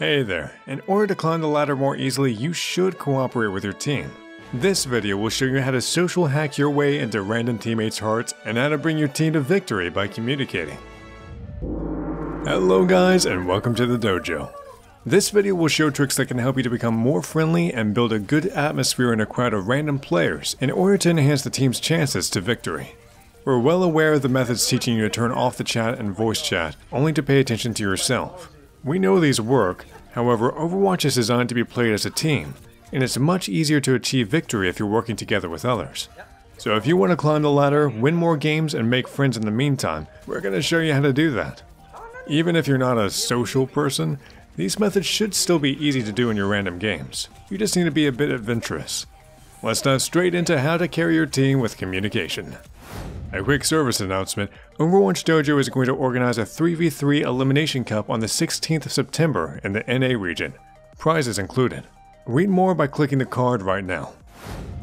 Hey there, in order to climb the ladder more easily, you should cooperate with your team. This video will show you how to social hack your way into random teammates' hearts and how to bring your team to victory by communicating. Hello guys and welcome to the dojo. This video will show tricks that can help you to become more friendly and build a good atmosphere in a crowd of random players in order to enhance the team's chances to victory. We're well aware of the methods teaching you to turn off the chat and voice chat, only to pay attention to yourself. We know these work, however Overwatch is designed to be played as a team, and it's much easier to achieve victory if you're working together with others. So if you want to climb the ladder, win more games, and make friends in the meantime, we're going to show you how to do that. Even if you're not a social person, these methods should still be easy to do in your random games. You just need to be a bit adventurous. Let's dive straight into how to carry your team with communication. A quick service announcement, OverwatchDojo is going to organize a 3v3 Elimination Cup on the 16th of September in the NA region. Prizes included. Read more by clicking the card right now.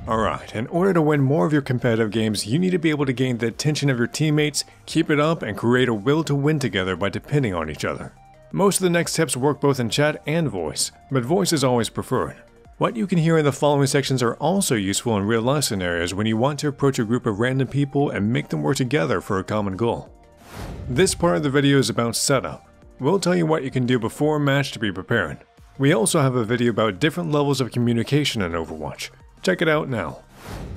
Alright, in order to win more of your competitive games, you need to be able to gain the attention of your teammates, keep it up, and create a will to win together by depending on each other. Most of the next tips work both in chat and voice, but voice is always preferred. What you can hear in the following sections are also useful in real-life scenarios when you want to approach a group of random people and make them work together for a common goal. This part of the video is about setup. We'll tell you what you can do before a match to be prepared. We also have a video about different levels of communication in Overwatch. Check it out now.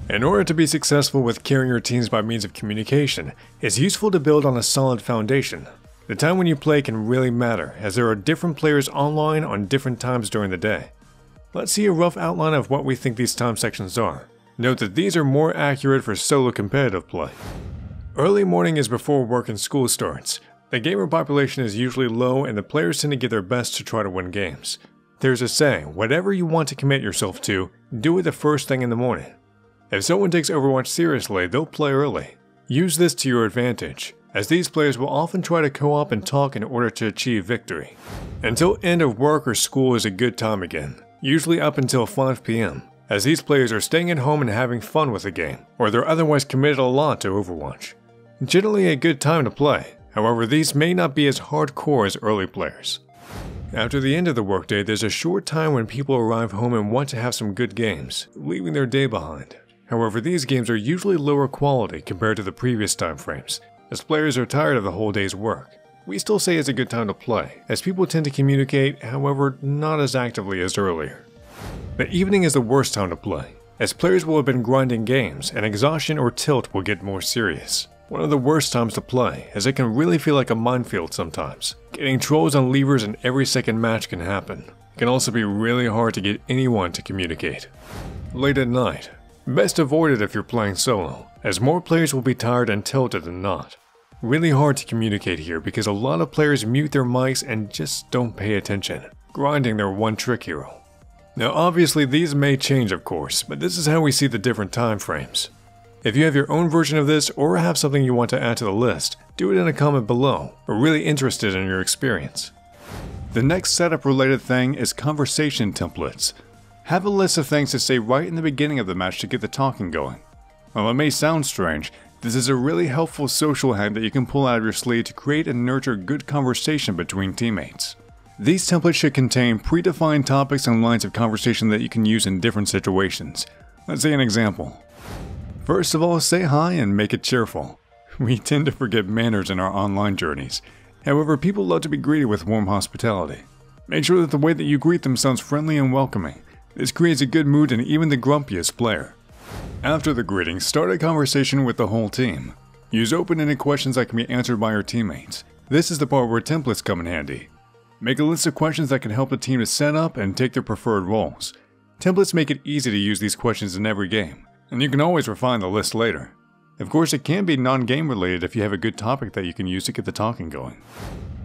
In order to be successful with carrying your teams by means of communication, it's useful to build on a solid foundation. The time when you play can really matter, as there are different players online on different times during the day. Let's see a rough outline of what we think these time sections are. Note that these are more accurate for solo competitive play. Early morning is before work and school starts. The gamer population is usually low and the players tend to give their best to try to win games. There's a saying, whatever you want to commit yourself to, do it the first thing in the morning. If someone takes Overwatch seriously, they'll play early. Use this to your advantage, as these players will often try to co-op and talk in order to achieve victory. Until end of work or school is a good time again. Usually up until 5 PM, as these players are staying at home and having fun with the game, or they're otherwise committed a lot to Overwatch. Generally a good time to play, however these may not be as hardcore as early players. After the end of the workday, there's a short time when people arrive home and want to have some good games, leaving their day behind. However, these games are usually lower quality compared to the previous time frames, as players are tired of the whole day's work. We still say it's a good time to play, as people tend to communicate, however, not as actively as earlier. The evening is the worst time to play, as players will have been grinding games, and exhaustion or tilt will get more serious. One of the worst times to play, as it can really feel like a minefield sometimes. Getting trolls on levers in every second match can happen. It can also be really hard to get anyone to communicate. Late at night. Best avoid it if you're playing solo, as more players will be tired and tilted than not. Really hard to communicate here because a lot of players mute their mics and just don't pay attention, grinding their one trick hero. Now obviously these may change of course, but this is how we see the different time frames. If you have your own version of this or have something you want to add to the list, do it in a comment below. We're really interested in your experience. The next setup related thing is conversation templates. Have a list of things to say right in the beginning of the match to get the talking going. While it may sound strange, this is a really helpful social hack that you can pull out of your sleeve to create and nurture good conversation between teammates. These templates should contain predefined topics and lines of conversation that you can use in different situations. Let's say an example. First of all, say hi and make it cheerful. We tend to forget manners in our online journeys. However, people love to be greeted with warm hospitality. Make sure that the way that you greet them sounds friendly and welcoming. This creates a good mood in even the grumpiest player. After the greeting, start a conversation with the whole team. Use open-ended questions that can be answered by your teammates. This is the part where templates come in handy. Make a list of questions that can help the team to set up and take their preferred roles. Templates make it easy to use these questions in every game, and you can always refine the list later. Of course, it can be non-game related if you have a good topic that you can use to get the talking going.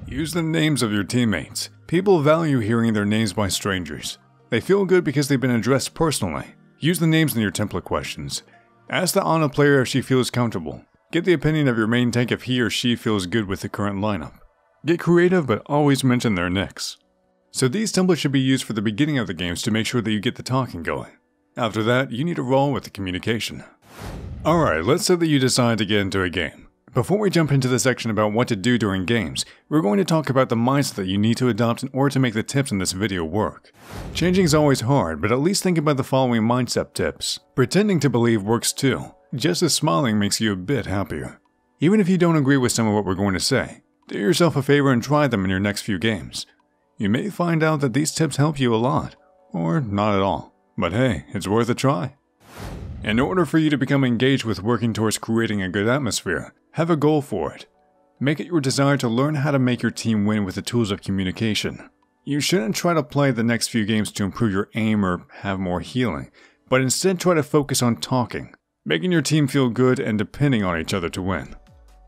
Use the names of your teammates. People value hearing their names by strangers. They feel good because they've been addressed personally. Use the names in your template questions. Ask the Ana player if she feels comfortable. Get the opinion of your main tank if he or she feels good with the current lineup. Get creative, but always mention their nicks. So these templates should be used for the beginning of the games to make sure that you get the talking going. After that, you need to roll with the communication. Alright, let's say that you decide to get into a game. Before we jump into the section about what to do during games, we're going to talk about the mindset that you need to adopt in order to make the tips in this video work. Changing is always hard, but at least think about the following mindset tips. Pretending to believe works too, just as smiling makes you a bit happier. Even if you don't agree with some of what we're going to say, do yourself a favor and try them in your next few games. You may find out that these tips help you a lot, or not at all, but hey, it's worth a try. In order for you to become engaged with working towards creating a good atmosphere, have a goal for it. Make it your desire to learn how to make your team win with the tools of communication. You shouldn't try to play the next few games to improve your aim or have more healing, but instead try to focus on talking, making your team feel good and depending on each other to win.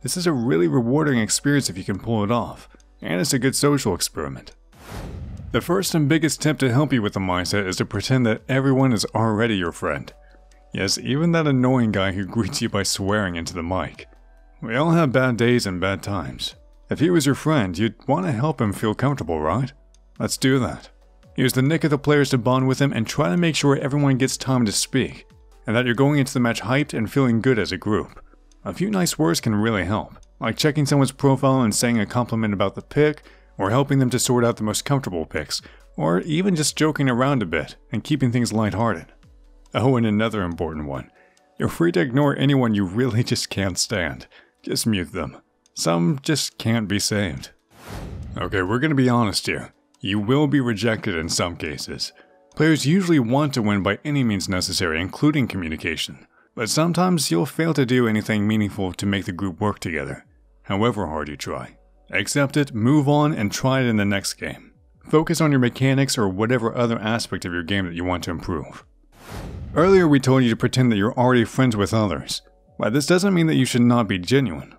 This is a really rewarding experience if you can pull it off, and it's a good social experiment. The first and biggest tip to help you with the mindset is to pretend that everyone is already your friend. Yes, even that annoying guy who greets you by swearing into the mic. We all have bad days and bad times. If he was your friend, you'd want to help him feel comfortable, right? Let's do that. Use the nick of the players to bond with him and try to make sure everyone gets time to speak, and that you're going into the match hyped and feeling good as a group. A few nice words can really help, like checking someone's profile and saying a compliment about the pick, or helping them to sort out the most comfortable picks, or even just joking around a bit and keeping things lighthearted. Oh, and another important one. You're free to ignore anyone you really just can't stand. Just mute them. Some just can't be saved. Okay, we're gonna be honest here. You will be rejected in some cases. Players usually want to win by any means necessary, including communication. But sometimes you'll fail to do anything meaningful to make the group work together, however hard you try. Accept it, move on, and try it in the next game. Focus on your mechanics or whatever other aspect of your game that you want to improve. Earlier we told you to pretend that you're already friends with others. But this doesn't mean that you should not be genuine.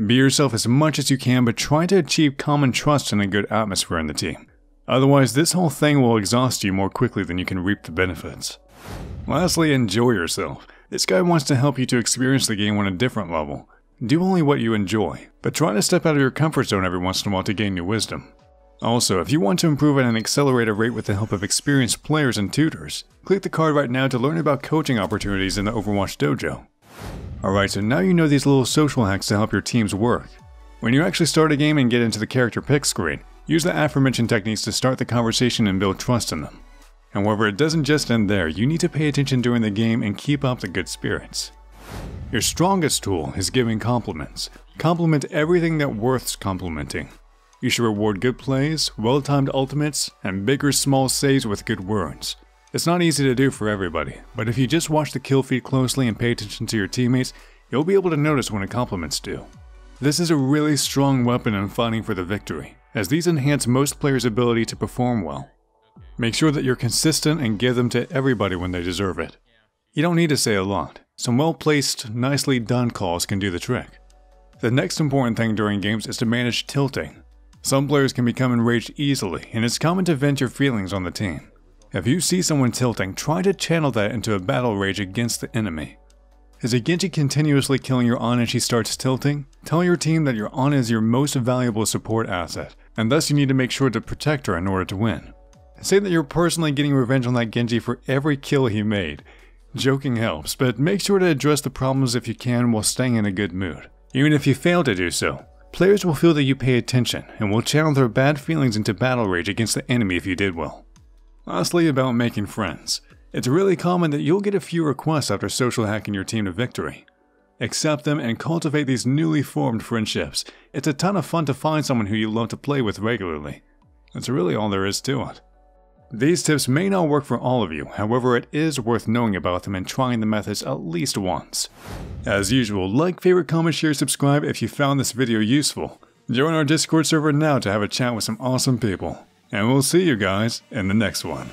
Be yourself as much as you can, but try to achieve common trust and a good atmosphere in the team. Otherwise, this whole thing will exhaust you more quickly than you can reap the benefits. Lastly, enjoy yourself. This guide wants to help you to experience the game on a different level. Do only what you enjoy, but try to step out of your comfort zone every once in a while to gain new wisdom. Also, if you want to improve at an accelerated rate with the help of experienced players and tutors, click the card right now to learn about coaching opportunities in the Overwatch Dojo. Alright, so now you know these little social hacks to help your teams work. When you actually start a game and get into the character pick screen, use the aforementioned techniques to start the conversation and build trust in them. However, it doesn't just end there. You need to pay attention during the game and keep up the good spirits. Your strongest tool is giving compliments. Compliment everything that's worth complimenting. You should reward good plays, well-timed ultimates, and big or small saves with good words. It's not easy to do for everybody, but if you just watch the kill feed closely and pay attention to your teammates, you'll be able to notice when a compliment's due. This is a really strong weapon in fighting for the victory, as these enhance most players' ability to perform well. Make sure that you're consistent and give them to everybody when they deserve it. You don't need to say a lot. Some well-placed, nicely done calls can do the trick. The next important thing during games is to manage tilting. Some players can become enraged easily, and it's common to vent your feelings on the team. If you see someone tilting, try to channel that into a battle rage against the enemy. Is a Genji continuously killing your Ana and she starts tilting? Tell your team that your Ana is your most valuable support asset, and thus you need to make sure to protect her in order to win. Say that you're personally getting revenge on that Genji for every kill he made. Joking helps, but make sure to address the problems if you can while staying in a good mood. Even if you fail to do so, players will feel that you pay attention and will channel their bad feelings into battle rage against the enemy if you did well. Lastly, about making friends. It's really common that you'll get a few requests after social hacking your team to victory. Accept them and cultivate these newly formed friendships. It's a ton of fun to find someone who you love to play with regularly. That's really all there is to it. These tips may not work for all of you, however it is worth knowing about them and trying the methods at least once. As usual, like, favorite, comment, share, subscribe if you found this video useful. Join our Discord server now to have a chat with some awesome people. And we'll see you guys in the next one.